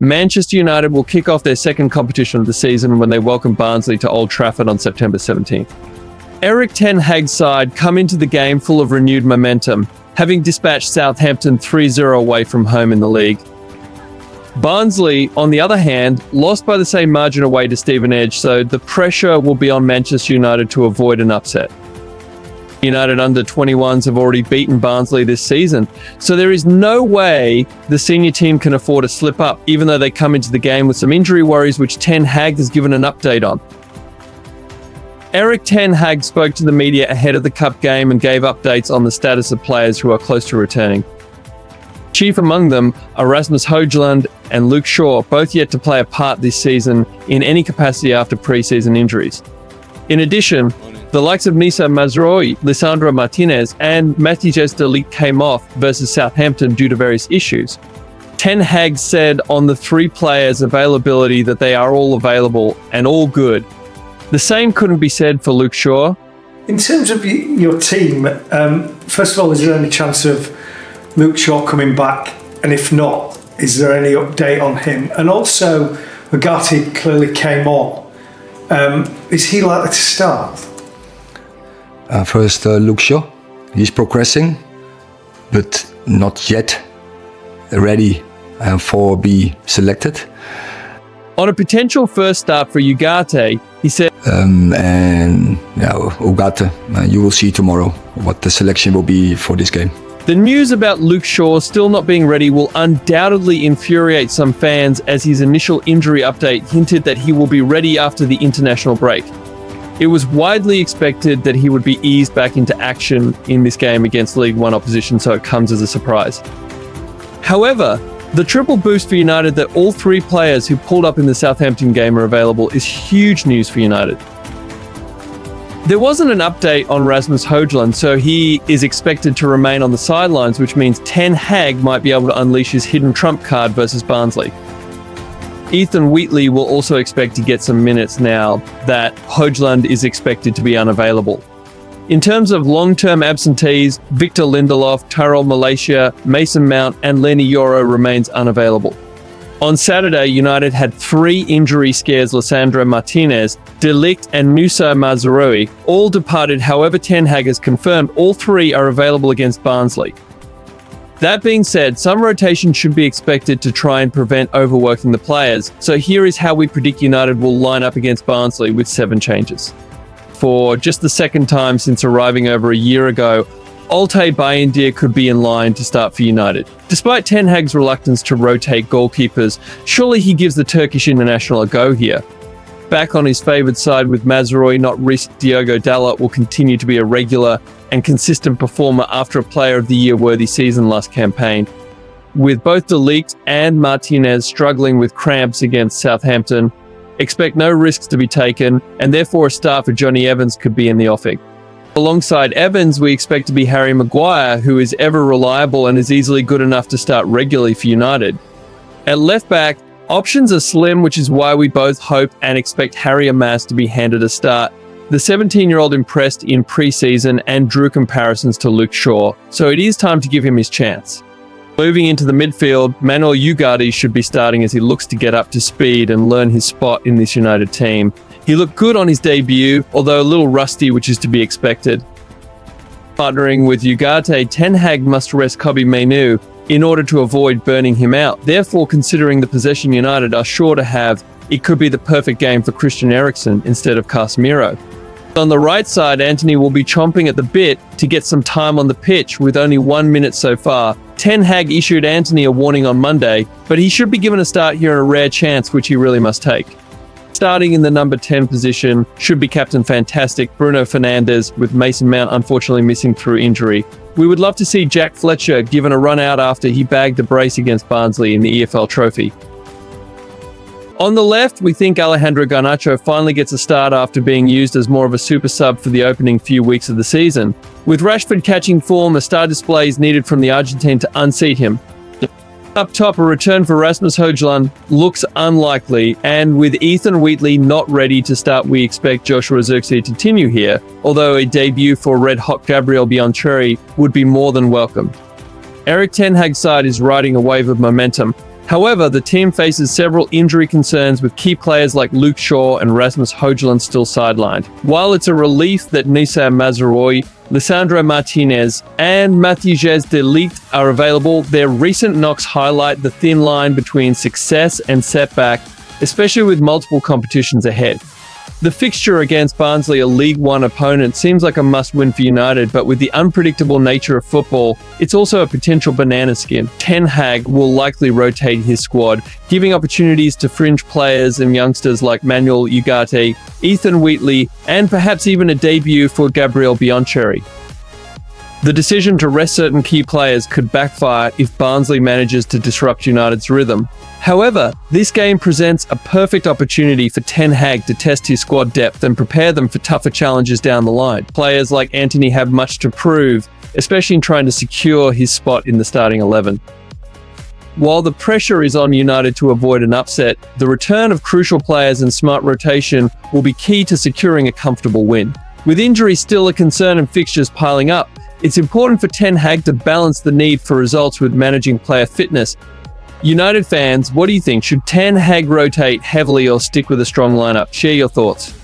Manchester United will kick off their second competition of the season when they welcome Barnsley to Old Trafford on September 17th. Erik Ten Hag's side come into the game full of renewed momentum, having dispatched Southampton 3-0 away from home in the league. Barnsley, on the other hand, lost by the same margin away to Stevenage, so the pressure will be on Manchester United to avoid an upset. United under-21s have already beaten Barnsley this season, so there is no way the senior team can afford to slip up, even though they come into the game with some injury worries which Ten Hag has given an update on. Erik Ten Hag spoke to the media ahead of the Cup game and gave updates on the status of players who are close to returning. Chief among them are Rasmus Højlund and Luke Shaw, both yet to play a part this season in any capacity after pre-season injuries. In addition, the likes of Nisa Mazraoui, Lisandro Martinez and Matthijs de Ligt came off versus Southampton due to various issues. Ten Hag said on the three players' availability that they are all available and all good. The same couldn't be said for Luke Shaw. In terms of your team, first of all, is there any chance of Luke Shaw coming back? And if not, is there any update on him? And also, Ugarte clearly came on. Is he likely to start? First, Luke Shaw. He's progressing, but not yet ready for be selected. On a potential first start for Ugarte, he said, Ugarte, you will see tomorrow what the selection will be for this game. The news about Luke Shaw still not being ready will undoubtedly infuriate some fans, as his initial injury update hinted that he will be ready after the international break. It was widely expected that he would be eased back into action in this game against League One opposition, so it comes as a surprise. However, the triple boost for United that all three players who pulled up in the Southampton game are available is huge news for United. There wasn't an update on Rasmus Højlund, so he is expected to remain on the sidelines, which means Ten Hag might be able to unleash his hidden trump card versus Barnsley. Wheatley will also expect to get some minutes now that Højlund is expected to be unavailable. In terms of long-term absentees, Victor Lindelof, Tyrell Malaysia, Mason Mount and Lenny Yoro remains unavailable. On Saturday, United had three injury scares. Lisandro Martinez, De Ligt and Nusa Mazraoui all departed. However, Ten Hag has confirmed all three are available against Barnsley. That being said, some rotation should be expected to try and prevent overworking the players. So here is how we predict United will line up against Barnsley with 7 changes. For just the second time since arriving over a year ago, Old Bayindir could be in line to start for United. Despite Ten Hag's reluctance to rotate goalkeepers, surely he gives the Turkish international a go here. Back on his favoured side with Mazraoui not risked, Diogo Dalot will continue to be a regular and consistent performer after a Player of the Year worthy season last campaign. With both De Ligt and Martinez struggling with cramps against Southampton, expect no risks to be taken, and therefore a start for Johnny Evans could be in the offing. Alongside Evans, we expect to be Harry Maguire, who is ever reliable and is easily good enough to start regularly for United. At left back, options are slim, which is why we both hope and expect Harry Amass to be handed a start. The 17-year-old impressed in pre-season and drew comparisons to Luke Shaw, so it is time to give him his chance. Moving into the midfield, Manuel Ugarte should be starting as he looks to get up to speed and learn his spot in this United team. He looked good on his debut, although a little rusty, which is to be expected. Partnering with Ugarte, Ten Hag must rest Kobbie Mainoo in order to avoid burning him out. Therefore, considering the possession United are sure to have, it could be the perfect game for Christian Eriksen instead of Casemiro. On the right side, Antony will be chomping at the bit to get some time on the pitch with only 1 minute so far. Ten Hag issued Antony a warning on Monday, but he should be given a start here in a rare chance, which he really must take. Starting in the number 10 position should be Captain Fantastic Bruno Fernandes, with Mason Mount unfortunately missing through injury. We would love to see Jack Fletcher given a run out after he bagged a brace against Barnsley in the EFL Trophy. On the left, we think Alejandro Garnacho finally gets a start after being used as more of a super sub for the opening few weeks of the season. With Rashford catching form, a star display is needed from the Argentine to unseat him. Up top, a return for Rasmus Højlund looks unlikely, and with Wheatley not ready to start, we expect Joshua Zirkzee to continue here, although a debut for red-hot Gabriel Biancheri would be more than welcome. Erik Ten Hag's side is riding a wave of momentum, However, the team faces several injury concerns with key players like Luke Shaw and Rasmus Højlund still sidelined. While it's a relief that Nisa Mazraoui, Lisandro Martinez, and Matthijs de Ligt are available, their recent knocks highlight the thin line between success and setback, especially with multiple competitions ahead. The fixture against Barnsley, a League One opponent, seems like a must-win for United, but with the unpredictable nature of football, it's also a potential banana skin. Ten Hag will likely rotate his squad, giving opportunities to fringe players and youngsters like Manuel Ugarte, Ethan Wheatley, and perhaps even a debut for Gabriel Biancheri. The decision to rest certain key players could backfire if Barnsley manages to disrupt United's rhythm. However, this game presents a perfect opportunity for Ten Hag to test his squad depth and prepare them for tougher challenges down the line. Players like Antony have much to prove, especially in trying to secure his spot in the starting 11. While the pressure is on United to avoid an upset, the return of crucial players and smart rotation will be key to securing a comfortable win. With injuries still a concern and fixtures piling up, it's important for Ten Hag to balance the need for results with managing player fitness. United fans, what do you think? Should Ten Hag rotate heavily or stick with a strong lineup? Share your thoughts.